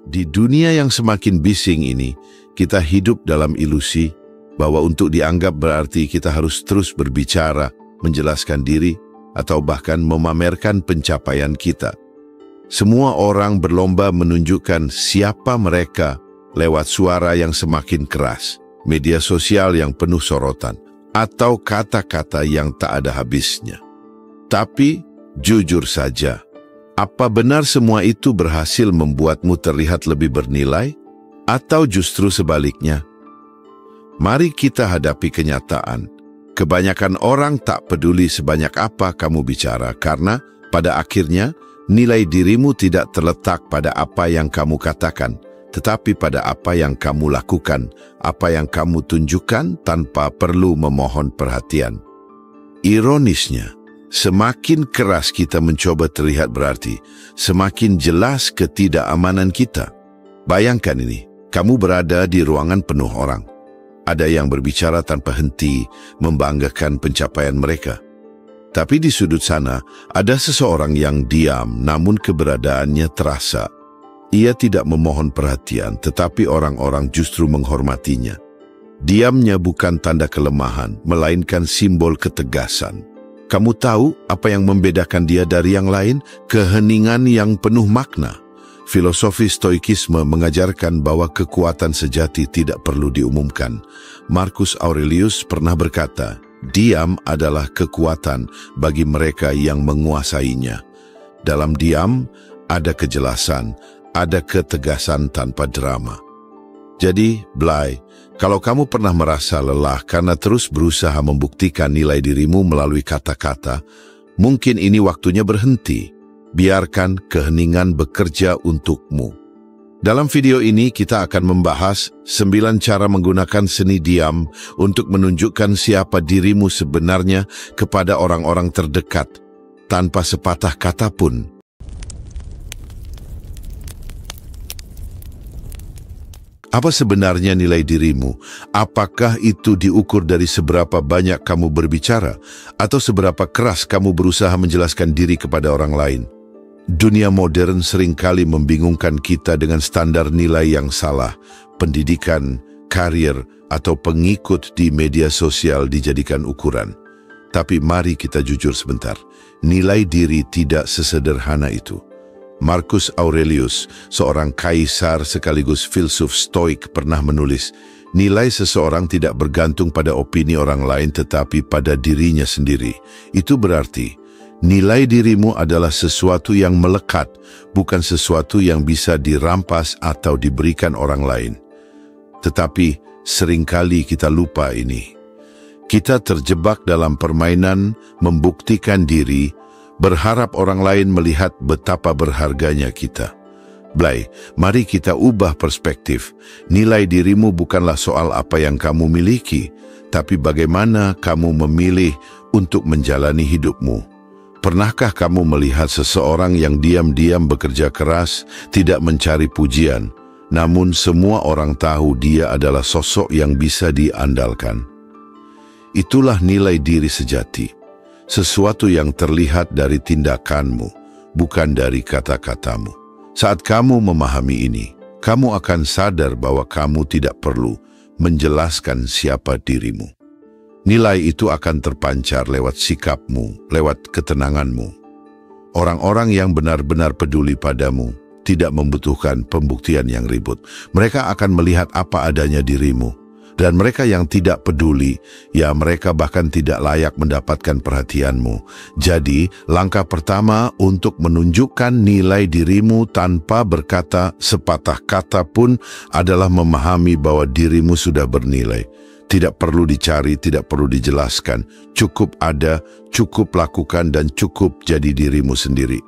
Di dunia yang semakin bising ini, kita hidup dalam ilusi bahwa untuk dianggap berarti kita harus terus berbicara, menjelaskan diri, atau bahkan memamerkan pencapaian kita. Semua orang berlomba menunjukkan siapa mereka lewat suara yang semakin keras, media sosial yang penuh sorotan, atau kata-kata yang tak ada habisnya. Tapi, jujur saja, apa benar semua itu berhasil membuatmu terlihat lebih bernilai? Atau justru sebaliknya? Mari kita hadapi kenyataan. Kebanyakan orang tak peduli sebanyak apa kamu bicara karena pada akhirnya nilai dirimu tidak terletak pada apa yang kamu katakan, tetapi pada apa yang kamu lakukan, apa yang kamu tunjukkan tanpa perlu memohon perhatian. Ironisnya, semakin keras kita mencoba terlihat berarti, semakin jelas ketidakamanan kita. Bayangkan ini, kamu berada di ruangan penuh orang. Ada yang berbicara tanpa henti, membanggakan pencapaian mereka. Tapi di sudut sana, ada seseorang yang diam, namun keberadaannya terasa. Ia tidak memohon perhatian, tetapi orang-orang justru menghormatinya. Diamnya bukan tanda kelemahan, melainkan simbol ketegasan. Kamu tahu apa yang membedakan dia dari yang lain? Keheningan yang penuh makna. Filosofi Stoikisme mengajarkan bahwa kekuatan sejati tidak perlu diumumkan. Marcus Aurelius pernah berkata, diam adalah kekuatan bagi mereka yang menguasainya. Dalam diam, ada kejelasan, ada ketegasan tanpa drama. Jadi, Blay, kalau kamu pernah merasa lelah karena terus berusaha membuktikan nilai dirimu melalui kata-kata, mungkin ini waktunya berhenti. Biarkan keheningan bekerja untukmu. Dalam video ini kita akan membahas 9 cara menggunakan seni diam untuk menunjukkan siapa dirimu sebenarnya kepada orang-orang terdekat, tanpa sepatah kata pun. Apa sebenarnya nilai dirimu? Apakah itu diukur dari seberapa banyak kamu berbicara, atau seberapa keras kamu berusaha menjelaskan diri kepada orang lain? Dunia modern seringkali membingungkan kita dengan standar nilai yang salah. Pendidikan, karir, atau pengikut di media sosial dijadikan ukuran. Tapi mari kita jujur sebentar. Nilai diri tidak sesederhana itu. Marcus Aurelius, seorang kaisar sekaligus filsuf Stoik, pernah menulis, nilai seseorang tidak bergantung pada opini orang lain tetapi pada dirinya sendiri. Itu berarti, nilai dirimu adalah sesuatu yang melekat, bukan sesuatu yang bisa dirampas atau diberikan orang lain. Tetapi seringkali kita lupa ini. Kita terjebak dalam permainan membuktikan diri, berharap orang lain melihat betapa berharganya kita. Blay, mari kita ubah perspektif. Nilai dirimu bukanlah soal apa yang kamu miliki, tapi bagaimana kamu memilih untuk menjalani hidupmu. Pernahkah kamu melihat seseorang yang diam-diam bekerja keras, tidak mencari pujian, namun semua orang tahu dia adalah sosok yang bisa diandalkan? Itulah nilai diri sejati, sesuatu yang terlihat dari tindakanmu, bukan dari kata-katamu. Saat kamu memahami ini, kamu akan sadar bahwa kamu tidak perlu menjelaskan siapa dirimu. Nilai itu akan terpancar lewat sikapmu, lewat ketenanganmu. Orang-orang yang benar-benar peduli padamu tidak membutuhkan pembuktian yang ribut. Mereka akan melihat apa adanya dirimu. Dan mereka yang tidak peduli, ya mereka bahkan tidak layak mendapatkan perhatianmu. Jadi, langkah pertama untuk menunjukkan nilai dirimu tanpa berkata sepatah kata pun adalah memahami bahwa dirimu sudah bernilai. Tidak perlu dicari, tidak perlu dijelaskan. Cukup ada, cukup lakukan, dan cukup jadi dirimu sendiri.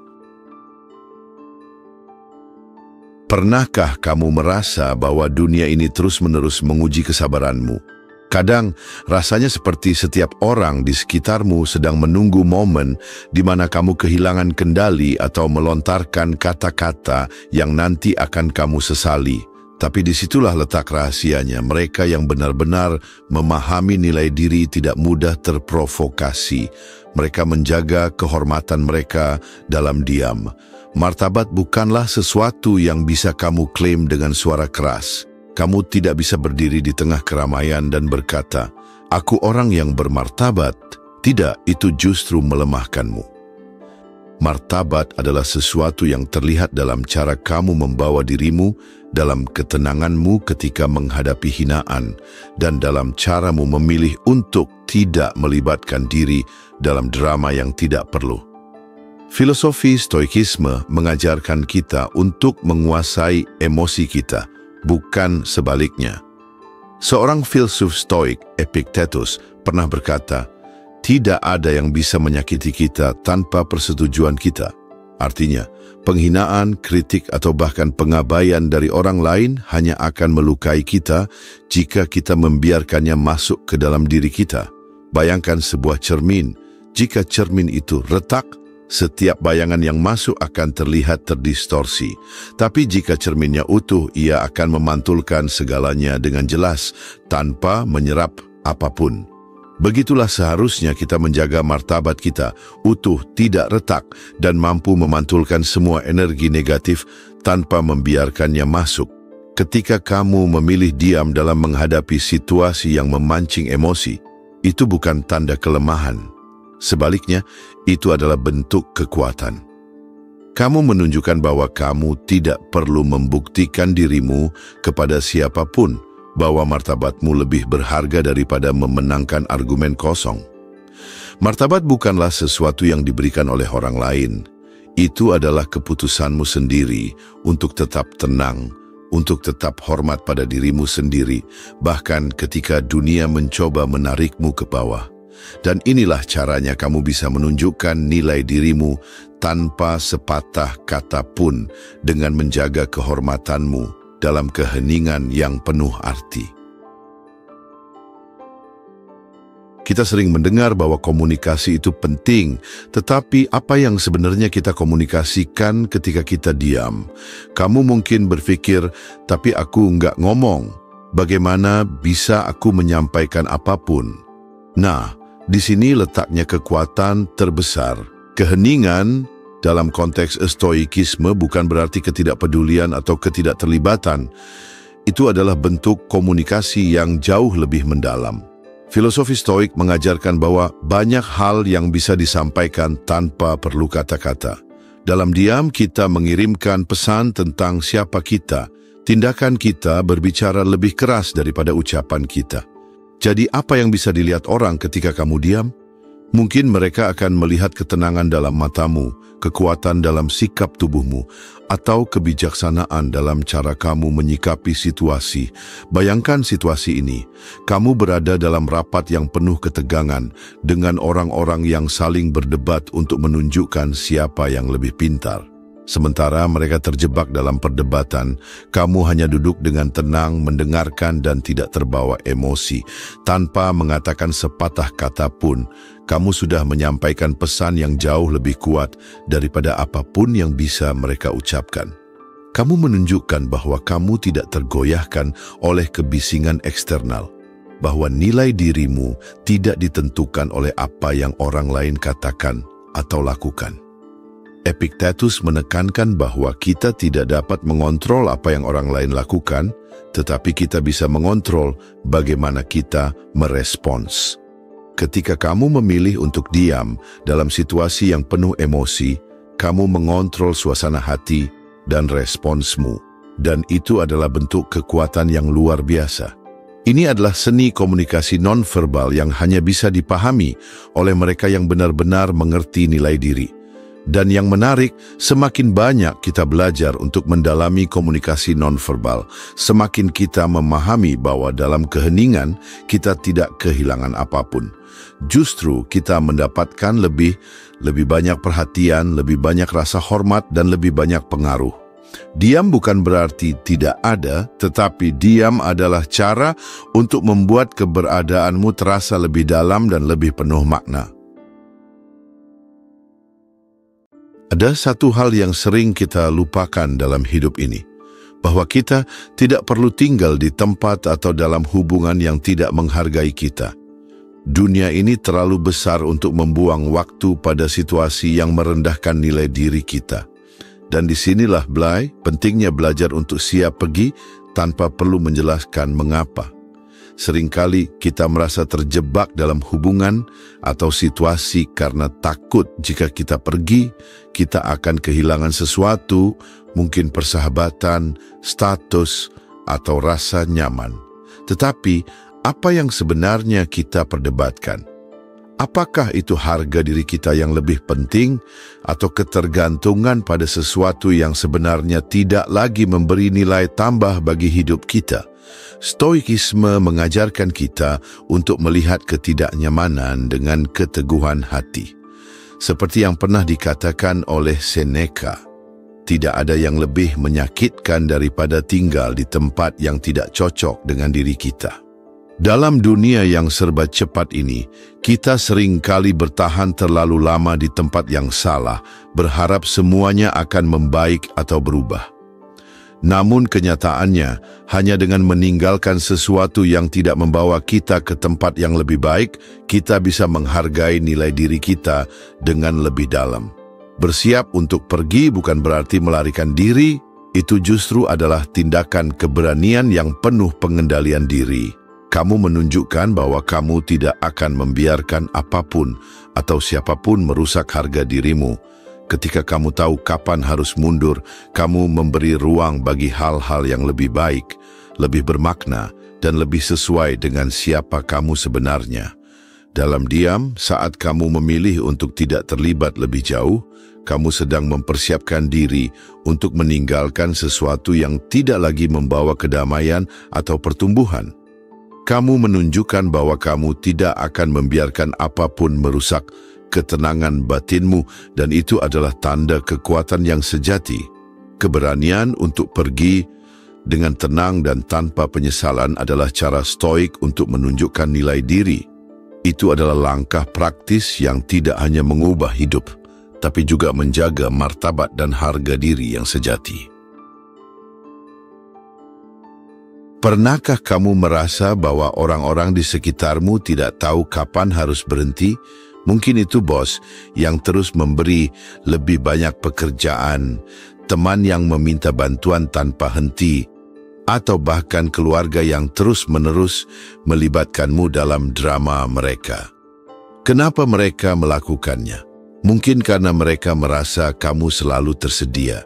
Pernahkah kamu merasa bahwa dunia ini terus-menerus menguji kesabaranmu? Kadang rasanya seperti setiap orang di sekitarmu sedang menunggu momen di mana kamu kehilangan kendali atau melontarkan kata-kata yang nanti akan kamu sesali. Tapi disitulah letak rahasianya. Mereka yang benar-benar memahami nilai diri tidak mudah terprovokasi. Mereka menjaga kehormatan mereka dalam diam. Martabat bukanlah sesuatu yang bisa kamu klaim dengan suara keras. Kamu tidak bisa berdiri di tengah keramaian dan berkata, "Aku orang yang bermartabat." Tidak, itu justru melemahkanmu. Martabat adalah sesuatu yang terlihat dalam cara kamu membawa dirimu, dalam ketenanganmu ketika menghadapi hinaan, dan dalam caramu memilih untuk tidak melibatkan diri dalam drama yang tidak perlu. Filosofi Stoikisme mengajarkan kita untuk menguasai emosi kita, bukan sebaliknya. Seorang filsuf Stoik, Epictetus, pernah berkata, "Tidak ada yang bisa menyakiti kita tanpa persetujuan kita." Artinya, penghinaan, kritik, atau bahkan pengabaian dari orang lain hanya akan melukai kita jika kita membiarkannya masuk ke dalam diri kita. Bayangkan sebuah cermin. Jika cermin itu retak, setiap bayangan yang masuk akan terlihat terdistorsi. Tapi jika cerminnya utuh, ia akan memantulkan segalanya dengan jelas, tanpa menyerap apapun. Begitulah seharusnya kita menjaga martabat kita, utuh, tidak retak, dan mampu memantulkan semua energi negatif tanpa membiarkannya masuk. Ketika kamu memilih diam dalam menghadapi situasi yang memancing emosi, itu bukan tanda kelemahan. Sebaliknya, itu adalah bentuk kekuatan. Kamu menunjukkan bahwa kamu tidak perlu membuktikan dirimu kepada siapapun, bahwa martabatmu lebih berharga daripada memenangkan argumen kosong. Martabat bukanlah sesuatu yang diberikan oleh orang lain. Itu adalah keputusanmu sendiri untuk tetap tenang, untuk tetap hormat pada dirimu sendiri, bahkan ketika dunia mencoba menarikmu ke bawah. Dan inilah caranya kamu bisa menunjukkan nilai dirimu tanpa sepatah kata pun, dengan menjaga kehormatanmu dalam keheningan yang penuh arti. Kita sering mendengar bahwa komunikasi itu penting, tetapi apa yang sebenarnya kita komunikasikan ketika kita diam? Kamu mungkin berpikir, "Tapi aku nggak ngomong. Bagaimana bisa aku menyampaikan apapun?" Nah, di sini letaknya kekuatan terbesar. Keheningan dalam konteks stoikisme bukan berarti ketidakpedulian atau ketidakterlibatan. Itu adalah bentuk komunikasi yang jauh lebih mendalam. Filosofi Stoik mengajarkan bahwa banyak hal yang bisa disampaikan tanpa perlu kata-kata. Dalam diam, kita mengirimkan pesan tentang siapa kita. Tindakan kita berbicara lebih keras daripada ucapan kita. Jadi apa yang bisa dilihat orang ketika kamu diam? Mungkin mereka akan melihat ketenangan dalam matamu, kekuatan dalam sikap tubuhmu, atau kebijaksanaan dalam cara kamu menyikapi situasi. Bayangkan situasi ini. Kamu berada dalam rapat yang penuh ketegangan dengan orang-orang yang saling berdebat untuk menunjukkan siapa yang lebih pintar. Sementara mereka terjebak dalam perdebatan, kamu hanya duduk dengan tenang, mendengarkan dan tidak terbawa emosi. Tanpa mengatakan sepatah kata pun, kamu sudah menyampaikan pesan yang jauh lebih kuat daripada apapun yang bisa mereka ucapkan. Kamu menunjukkan bahwa kamu tidak tergoyahkan oleh kebisingan eksternal, bahwa nilai dirimu tidak ditentukan oleh apa yang orang lain katakan atau lakukan. Epictetus menekankan bahwa kita tidak dapat mengontrol apa yang orang lain lakukan, tetapi kita bisa mengontrol bagaimana kita merespons. Ketika kamu memilih untuk diam dalam situasi yang penuh emosi, kamu mengontrol suasana hati dan responsmu, dan itu adalah bentuk kekuatan yang luar biasa. Ini adalah seni komunikasi nonverbal yang hanya bisa dipahami oleh mereka yang benar-benar mengerti nilai diri. Dan yang menarik, semakin banyak kita belajar untuk mendalami komunikasi nonverbal, semakin kita memahami bahwa dalam keheningan kita tidak kehilangan apapun. Justru kita mendapatkan lebih banyak perhatian, lebih banyak rasa hormat, dan lebih banyak pengaruh. Diam bukan berarti tidak ada, tetapi diam adalah cara untuk membuat keberadaanmu terasa lebih dalam dan lebih penuh makna. Ada satu hal yang sering kita lupakan dalam hidup ini, bahwa kita tidak perlu tinggal di tempat atau dalam hubungan yang tidak menghargai kita. Dunia ini terlalu besar untuk membuang waktu pada situasi yang merendahkan nilai diri kita. Dan disinilah, Blay, pentingnya belajar untuk siap pergi tanpa perlu menjelaskan mengapa. Seringkali kita merasa terjebak dalam hubungan atau situasi karena takut jika kita pergi, kita akan kehilangan sesuatu, mungkin persahabatan, status, atau rasa nyaman. Tetapi, apa yang sebenarnya kita perdebatkan? Apakah itu harga diri kita yang lebih penting atau ketergantungan pada sesuatu yang sebenarnya tidak lagi memberi nilai tambah bagi hidup kita? Stoikisme mengajarkan kita untuk melihat ketidaknyamanan dengan keteguhan hati. Seperti yang pernah dikatakan oleh Seneca, tidak ada yang lebih menyakitkan daripada tinggal di tempat yang tidak cocok dengan diri kita. Dalam dunia yang serba cepat ini, kita seringkali bertahan terlalu lama di tempat yang salah, berharap semuanya akan membaik atau berubah. Namun kenyataannya, hanya dengan meninggalkan sesuatu yang tidak membawa kita ke tempat yang lebih baik, kita bisa menghargai nilai diri kita dengan lebih dalam. Bersiap untuk pergi bukan berarti melarikan diri, itu justru adalah tindakan keberanian yang penuh pengendalian diri. Kamu menunjukkan bahwa kamu tidak akan membiarkan apapun atau siapapun merusak harga dirimu. Ketika kamu tahu kapan harus mundur, kamu memberi ruang bagi hal-hal yang lebih baik, lebih bermakna, dan lebih sesuai dengan siapa kamu sebenarnya. Dalam diam, saat kamu memilih untuk tidak terlibat lebih jauh, kamu sedang mempersiapkan diri untuk meninggalkan sesuatu yang tidak lagi membawa kedamaian atau pertumbuhan. Kamu menunjukkan bahwa kamu tidak akan membiarkan apapun merusak ketenangan batinmu, dan itu adalah tanda kekuatan yang sejati. Keberanian untuk pergi dengan tenang dan tanpa penyesalan adalah cara stoik untuk menunjukkan nilai diri. Itu adalah langkah praktis yang tidak hanya mengubah hidup, tapi juga menjaga martabat dan harga diri yang sejati. Pernahkah kamu merasa bahwa orang-orang di sekitarmu tidak tahu kapan harus berhenti? Mungkin itu bos yang terus memberi lebih banyak pekerjaan, teman yang meminta bantuan tanpa henti, atau bahkan keluarga yang terus-menerus melibatkanmu dalam drama mereka. Kenapa mereka melakukannya? Mungkin karena mereka merasa kamu selalu tersedia.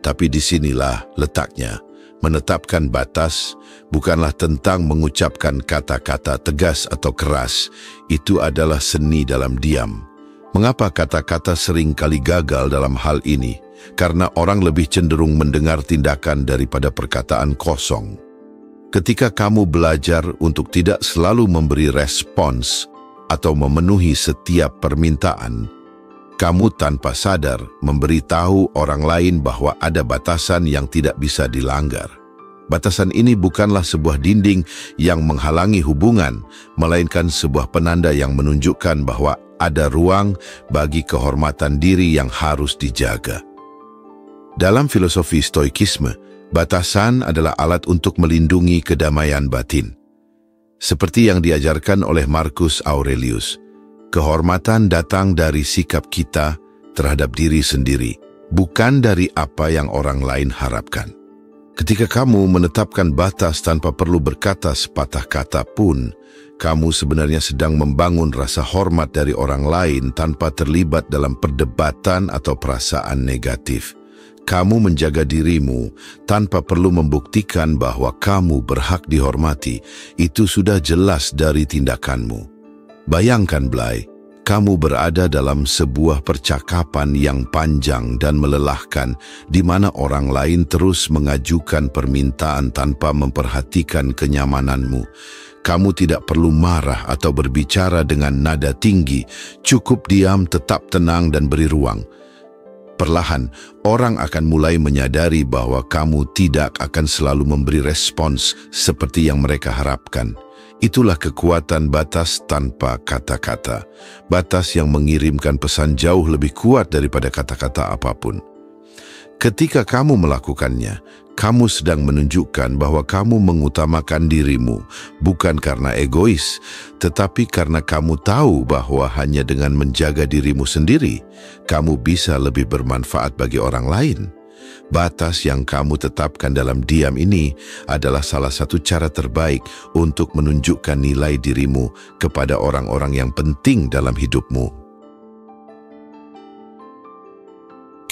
Tapi disinilah letaknya. Menetapkan batas bukanlah tentang mengucapkan kata-kata tegas atau keras. Itu adalah seni dalam diam. Mengapa kata-kata sering kali gagal dalam hal ini? Karena orang lebih cenderung mendengar tindakan daripada perkataan kosong. Ketika kamu belajar untuk tidak selalu memberi respons atau memenuhi setiap permintaan, kamu tanpa sadar memberitahu orang lain bahwa ada batasan yang tidak bisa dilanggar. Batasan ini bukanlah sebuah dinding yang menghalangi hubungan, melainkan sebuah penanda yang menunjukkan bahwa ada ruang bagi kehormatan diri yang harus dijaga. Dalam filosofi stoikisme, batasan adalah alat untuk melindungi kedamaian batin. Seperti yang diajarkan oleh Marcus Aurelius, kehormatan datang dari sikap kita terhadap diri sendiri, bukan dari apa yang orang lain harapkan. Ketika kamu menetapkan batas tanpa perlu berkata sepatah kata pun, kamu sebenarnya sedang membangun rasa hormat dari orang lain tanpa terlibat dalam perdebatan atau perasaan negatif. Kamu menjaga dirimu tanpa perlu membuktikan bahwa kamu berhak dihormati. Itu sudah jelas dari tindakanmu. Bayangkan, Blay, kamu berada dalam sebuah percakapan yang panjang dan melelahkan, di mana orang lain terus mengajukan permintaan tanpa memperhatikan kenyamananmu. Kamu tidak perlu marah atau berbicara dengan nada tinggi, cukup diam, tetap tenang dan beri ruang. Perlahan, orang akan mulai menyadari bahwa kamu tidak akan selalu memberi respons seperti yang mereka harapkan. Itulah kekuatan batas tanpa kata-kata. Batas yang mengirimkan pesan jauh lebih kuat daripada kata-kata apapun. Ketika kamu melakukannya, kamu sedang menunjukkan bahwa kamu mengutamakan dirimu, bukan karena egois, tetapi karena kamu tahu bahwa hanya dengan menjaga dirimu sendiri, kamu bisa lebih bermanfaat bagi orang lain. Batas yang kamu tetapkan dalam diam ini adalah salah satu cara terbaik untuk menunjukkan nilai dirimu kepada orang-orang yang penting dalam hidupmu.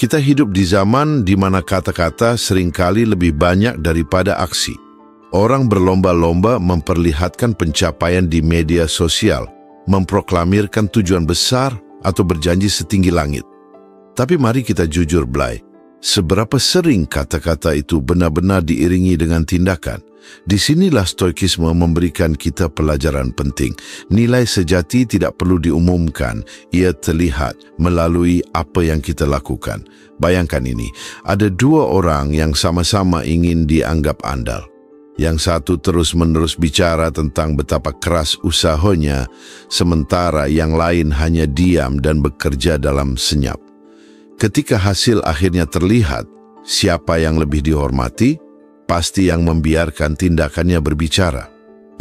Kita hidup di zaman di mana kata-kata seringkali lebih banyak daripada aksi. Orang berlomba-lomba memperlihatkan pencapaian di media sosial, memproklamirkan tujuan besar atau berjanji setinggi langit. Tapi mari kita jujur, Blay. Seberapa sering kata-kata itu benar-benar diiringi dengan tindakan? Disinilah stoikisme memberikan kita pelajaran penting. Nilai sejati tidak perlu diumumkan, ia terlihat melalui apa yang kita lakukan. Bayangkan ini, ada dua orang yang sama-sama ingin dianggap andal. Yang satu terus-menerus bicara tentang betapa keras usahanya, sementara yang lain hanya diam dan bekerja dalam senyap. Ketika hasil akhirnya terlihat, siapa yang lebih dihormati? Pasti yang membiarkan tindakannya berbicara.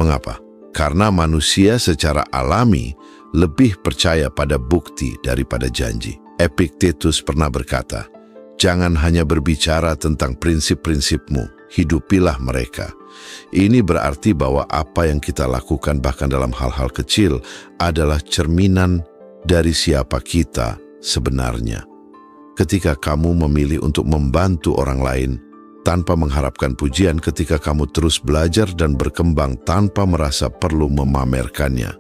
Mengapa? Karena manusia secara alami lebih percaya pada bukti daripada janji. Epictetus pernah berkata, "Jangan hanya berbicara tentang prinsip-prinsipmu, hidupilah mereka." Ini berarti bahwa apa yang kita lakukan bahkan dalam hal-hal kecil adalah cerminan dari siapa kita sebenarnya. Ketika kamu memilih untuk membantu orang lain tanpa mengharapkan pujian, ketika kamu terus belajar dan berkembang tanpa merasa perlu memamerkannya,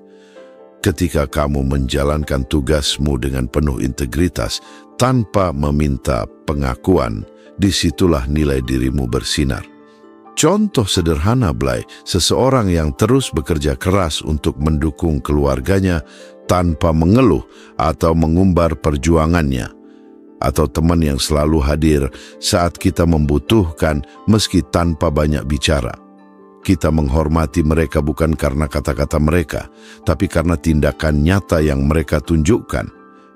ketika kamu menjalankan tugasmu dengan penuh integritas tanpa meminta pengakuan, disitulah nilai dirimu bersinar. Contoh sederhana, Blay, seseorang yang terus bekerja keras untuk mendukung keluarganya tanpa mengeluh atau mengumbar perjuangannya, atau teman yang selalu hadir saat kita membutuhkan meski tanpa banyak bicara. Kita menghormati mereka bukan karena kata-kata mereka, tapi karena tindakan nyata yang mereka tunjukkan.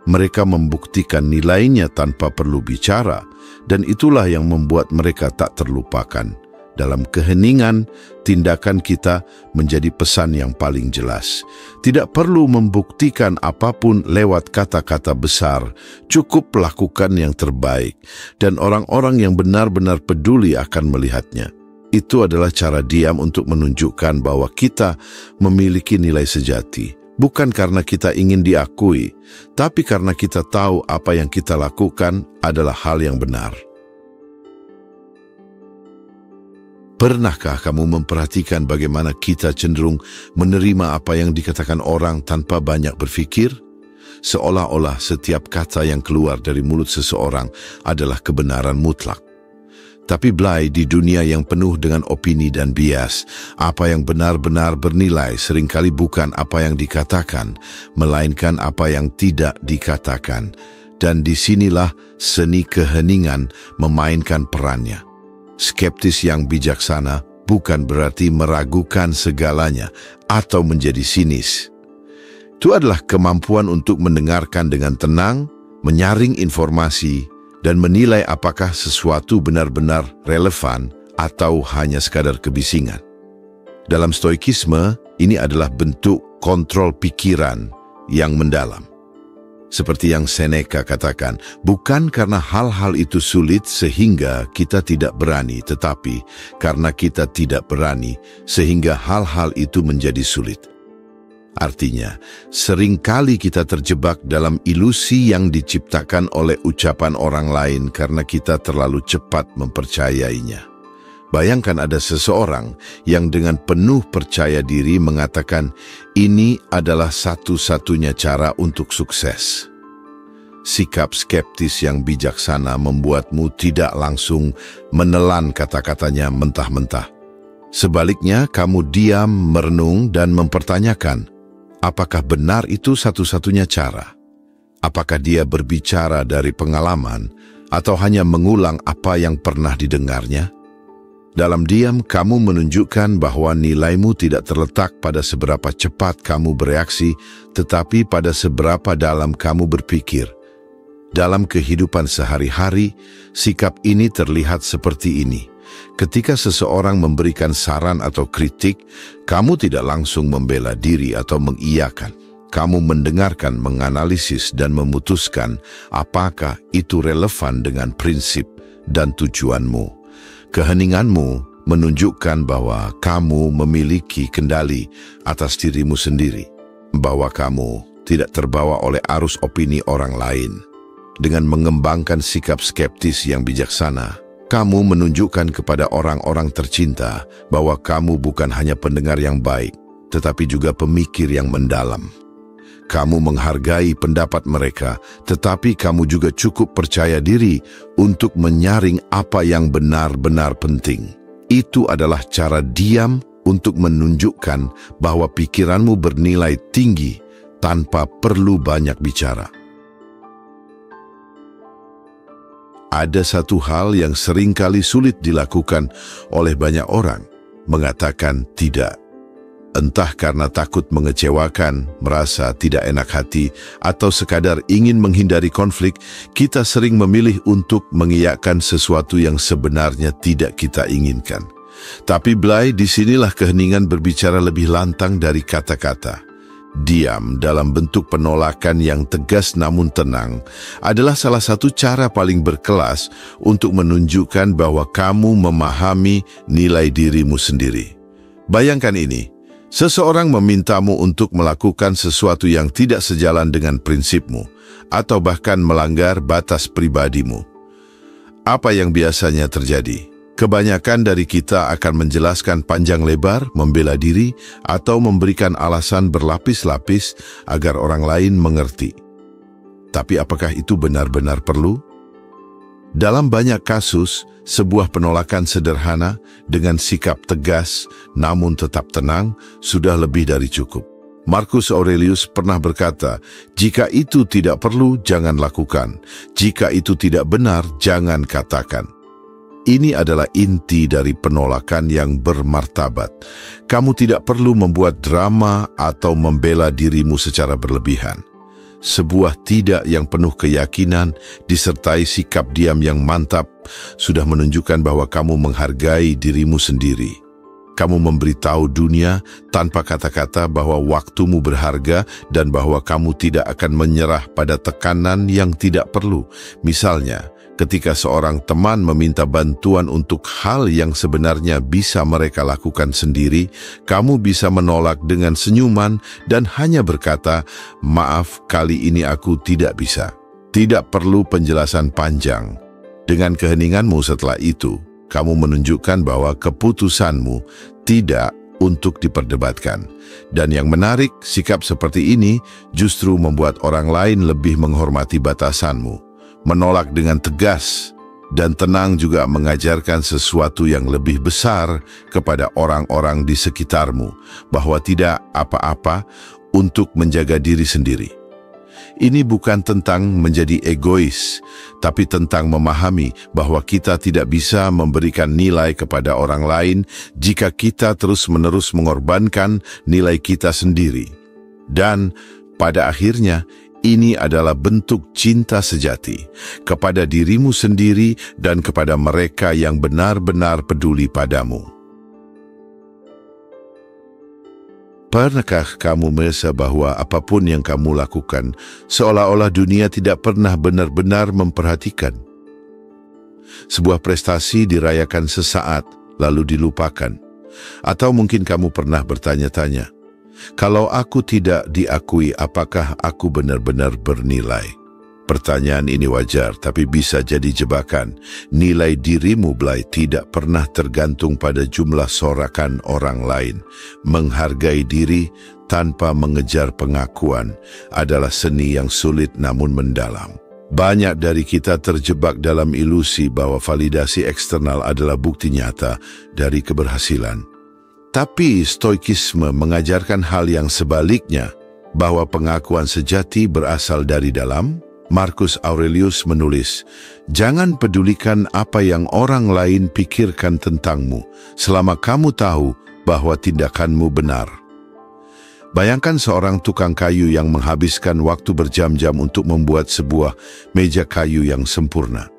Mereka membuktikan nilainya tanpa perlu bicara, dan itulah yang membuat mereka tak terlupakan. Dalam keheningan, tindakan kita menjadi pesan yang paling jelas. Tidak perlu membuktikan apapun lewat kata-kata besar, cukup lakukan yang terbaik, dan orang-orang yang benar-benar peduli akan melihatnya. Itu adalah cara diam untuk menunjukkan bahwa kita memiliki nilai sejati, bukan karena kita ingin diakui, tapi karena kita tahu apa yang kita lakukan adalah hal yang benar. Pernahkah kamu memperhatikan bagaimana kita cenderung menerima apa yang dikatakan orang tanpa banyak berpikir? Seolah-olah setiap kata yang keluar dari mulut seseorang adalah kebenaran mutlak. Tapi Blay, di dunia yang penuh dengan opini dan bias, apa yang benar-benar bernilai seringkali bukan apa yang dikatakan, melainkan apa yang tidak dikatakan. Dan disinilah seni keheningan memainkan perannya. Skeptis yang bijaksana bukan berarti meragukan segalanya atau menjadi sinis. Itu adalah kemampuan untuk mendengarkan dengan tenang, menyaring informasi, dan menilai apakah sesuatu benar-benar relevan atau hanya sekadar kebisingan. Dalam stoikisme, ini adalah bentuk kontrol pikiran yang mendalam. Seperti yang Seneca katakan, bukan karena hal-hal itu sulit sehingga kita tidak berani, tetapi karena kita tidak berani sehingga hal-hal itu menjadi sulit. Artinya, seringkali kita terjebak dalam ilusi yang diciptakan oleh ucapan orang lain karena kita terlalu cepat mempercayainya. Bayangkan ada seseorang yang dengan penuh percaya diri mengatakan, ini adalah satu-satunya cara untuk sukses. Sikap skeptis yang bijaksana membuatmu tidak langsung menelan kata-katanya mentah-mentah. Sebaliknya, kamu diam, merenung, dan mempertanyakan, apakah benar itu satu-satunya cara? Apakah dia berbicara dari pengalaman atau hanya mengulang apa yang pernah didengarnya? Dalam diam, kamu menunjukkan bahwa nilaimu tidak terletak pada seberapa cepat kamu bereaksi, tetapi pada seberapa dalam kamu berpikir. Dalam kehidupan sehari-hari, sikap ini terlihat seperti ini. Ketika seseorang memberikan saran atau kritik, kamu tidak langsung membela diri atau mengiyakan. Kamu mendengarkan, menganalisis, dan memutuskan apakah itu relevan dengan prinsip dan tujuanmu. Keheninganmu menunjukkan bahwa kamu memiliki kendali atas dirimu sendiri, bahwa kamu tidak terbawa oleh arus opini orang lain. Dengan mengembangkan sikap skeptis yang bijaksana, kamu menunjukkan kepada orang-orang tercinta bahwa kamu bukan hanya pendengar yang baik, tetapi juga pemikir yang mendalam. Kamu menghargai pendapat mereka, tetapi kamu juga cukup percaya diri untuk menyaring apa yang benar-benar penting. Itu adalah cara diam untuk menunjukkan bahwa pikiranmu bernilai tinggi tanpa perlu banyak bicara. Ada satu hal yang seringkali sulit dilakukan oleh banyak orang, mengatakan tidak. Entah karena takut mengecewakan, merasa tidak enak hati, atau sekadar ingin menghindari konflik, kita sering memilih untuk mengiyakan sesuatu yang sebenarnya tidak kita inginkan. Tapi disinilah keheningan berbicara lebih lantang dari kata-kata. Diam dalam bentuk penolakan yang tegas namun tenang adalah salah satu cara paling berkelas untuk menunjukkan bahwa kamu memahami nilai dirimu sendiri. Bayangkan ini, seseorang memintamu untuk melakukan sesuatu yang tidak sejalan dengan prinsipmu atau bahkan melanggar batas pribadimu. Apa yang biasanya terjadi? Kebanyakan dari kita akan menjelaskan panjang lebar, membela diri, atau memberikan alasan berlapis-lapis agar orang lain mengerti. Tapi apakah itu benar-benar perlu? Dalam banyak kasus, sebuah penolakan sederhana dengan sikap tegas namun tetap tenang sudah lebih dari cukup. Marcus Aurelius pernah berkata, "Jika itu tidak perlu, jangan lakukan. Jika itu tidak benar, jangan katakan." Ini adalah inti dari penolakan yang bermartabat. Kamu tidak perlu membuat drama atau membela dirimu secara berlebihan. Sebuah tidak yang penuh keyakinan disertai sikap diam yang mantap sudah menunjukkan bahwa kamu menghargai dirimu sendiri. Kamu memberitahu dunia tanpa kata-kata bahwa waktumu berharga dan bahwa kamu tidak akan menyerah pada tekanan yang tidak perlu. Misalnya, ketika seorang teman meminta bantuan untuk hal yang sebenarnya bisa mereka lakukan sendiri, kamu bisa menolak dengan senyuman dan hanya berkata, "Maaf, kali ini aku tidak bisa." Tidak perlu penjelasan panjang. Dengan keheninganmu setelah itu, kamu menunjukkan bahwa keputusanmu tidak untuk diperdebatkan. Dan yang menarik, sikap seperti ini justru membuat orang lain lebih menghormati batasanmu. Menolak dengan tegas dan tenang juga mengajarkan sesuatu yang lebih besar kepada orang-orang di sekitarmu, bahwa tidak apa-apa untuk menjaga diri sendiri. Ini bukan tentang menjadi egois, tapi tentang memahami bahwa kita tidak bisa memberikan nilai kepada orang lain jika kita terus-menerus mengorbankan nilai kita sendiri. Dan pada akhirnya, ini adalah bentuk cinta sejati kepada dirimu sendiri dan kepada mereka yang benar-benar peduli padamu. Pernahkah kamu merasa bahwa apapun yang kamu lakukan, seolah-olah dunia tidak pernah benar-benar memperhatikan? Sebuah prestasi dirayakan sesaat, lalu dilupakan. Atau mungkin kamu pernah bertanya-tanya, "Kalau aku tidak diakui, apakah aku benar-benar bernilai?" Pertanyaan ini wajar, tapi bisa jadi jebakan. Nilai dirimu tidak pernah tergantung pada jumlah sorakan orang lain. Menghargai diri tanpa mengejar pengakuan adalah seni yang sulit namun mendalam. Banyak dari kita terjebak dalam ilusi bahwa validasi eksternal adalah bukti nyata dari keberhasilan. Tapi stoikisme mengajarkan hal yang sebaliknya, bahwa pengakuan sejati berasal dari dalam. Marcus Aurelius menulis, "Jangan pedulikan apa yang orang lain pikirkan tentangmu, selama kamu tahu bahwa tindakanmu benar." Bayangkan seorang tukang kayu yang menghabiskan waktu berjam-jam untuk membuat sebuah meja kayu yang sempurna.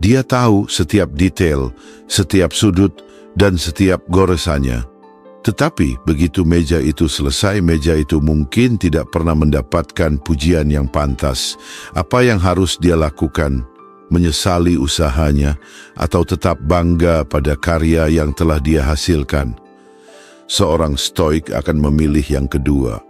Dia tahu setiap detail, setiap sudut, dan setiap goresannya. Tetapi begitu meja itu selesai, meja itu mungkin tidak pernah mendapatkan pujian yang pantas. Apa yang harus dia lakukan? Menyesali usahanya atau tetap bangga pada karya yang telah dia hasilkan? Seorang stoik akan memilih yang kedua.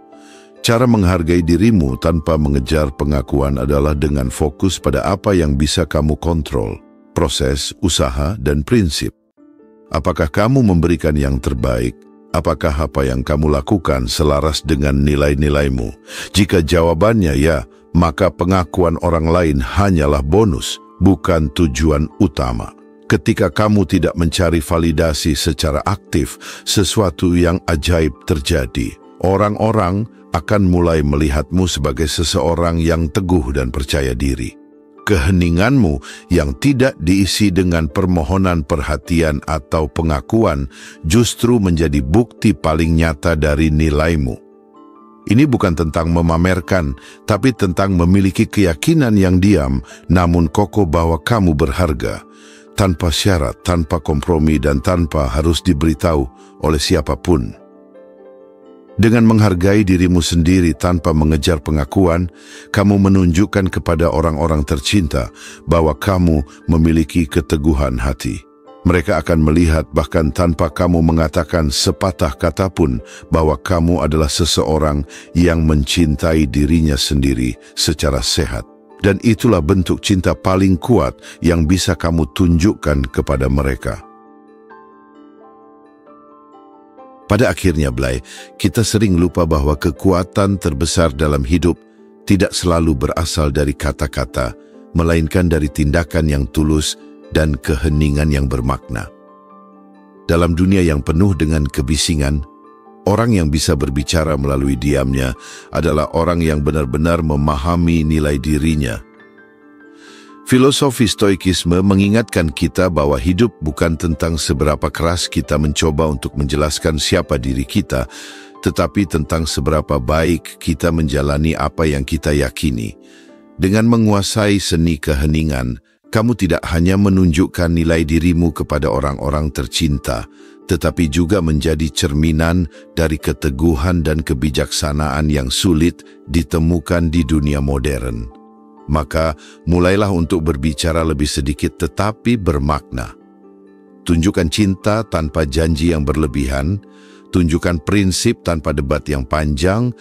Cara menghargai dirimu tanpa mengejar pengakuan adalah dengan fokus pada apa yang bisa kamu kontrol, proses, usaha, dan prinsip. Apakah kamu memberikan yang terbaik? Apakah apa yang kamu lakukan selaras dengan nilai-nilaimu? Jika jawabannya ya, maka pengakuan orang lain hanyalah bonus, bukan tujuan utama. Ketika kamu tidak mencari validasi secara aktif, sesuatu yang ajaib terjadi. Orang-orang akan mulai melihatmu sebagai seseorang yang teguh dan percaya diri. Keheninganmu yang tidak diisi dengan permohonan perhatian atau pengakuan justru menjadi bukti paling nyata dari nilaimu. Ini bukan tentang memamerkan, tapi tentang memiliki keyakinan yang diam, namun kokoh bahwa kamu berharga. Tanpa syarat, tanpa kompromi, dan tanpa harus diberitahu oleh siapapun. Dengan menghargai dirimu sendiri tanpa mengejar pengakuan, kamu menunjukkan kepada orang-orang tercinta bahwa kamu memiliki keteguhan hati. Mereka akan melihat bahkan tanpa kamu mengatakan sepatah kata pun bahwa kamu adalah seseorang yang mencintai dirinya sendiri secara sehat. Dan itulah bentuk cinta paling kuat yang bisa kamu tunjukkan kepada mereka. Pada akhirnya, Blay, kita sering lupa bahwa kekuatan terbesar dalam hidup tidak selalu berasal dari kata-kata, melainkan dari tindakan yang tulus dan keheningan yang bermakna. Dalam dunia yang penuh dengan kebisingan, orang yang bisa berbicara melalui diamnya adalah orang yang benar-benar memahami nilai dirinya. Filosofi Stoikisme mengingatkan kita bahwa hidup bukan tentang seberapa keras kita mencoba untuk menjelaskan siapa diri kita, tetapi tentang seberapa baik kita menjalani apa yang kita yakini. Dengan menguasai seni keheningan, kamu tidak hanya menunjukkan nilai dirimu kepada orang-orang tercinta, tetapi juga menjadi cerminan dari keteguhan dan kebijaksanaan yang sulit ditemukan di dunia modern. Maka, mulailah untuk berbicara lebih sedikit tetapi bermakna. Tunjukkan cinta tanpa janji yang berlebihan, tunjukkan prinsip tanpa debat yang panjang,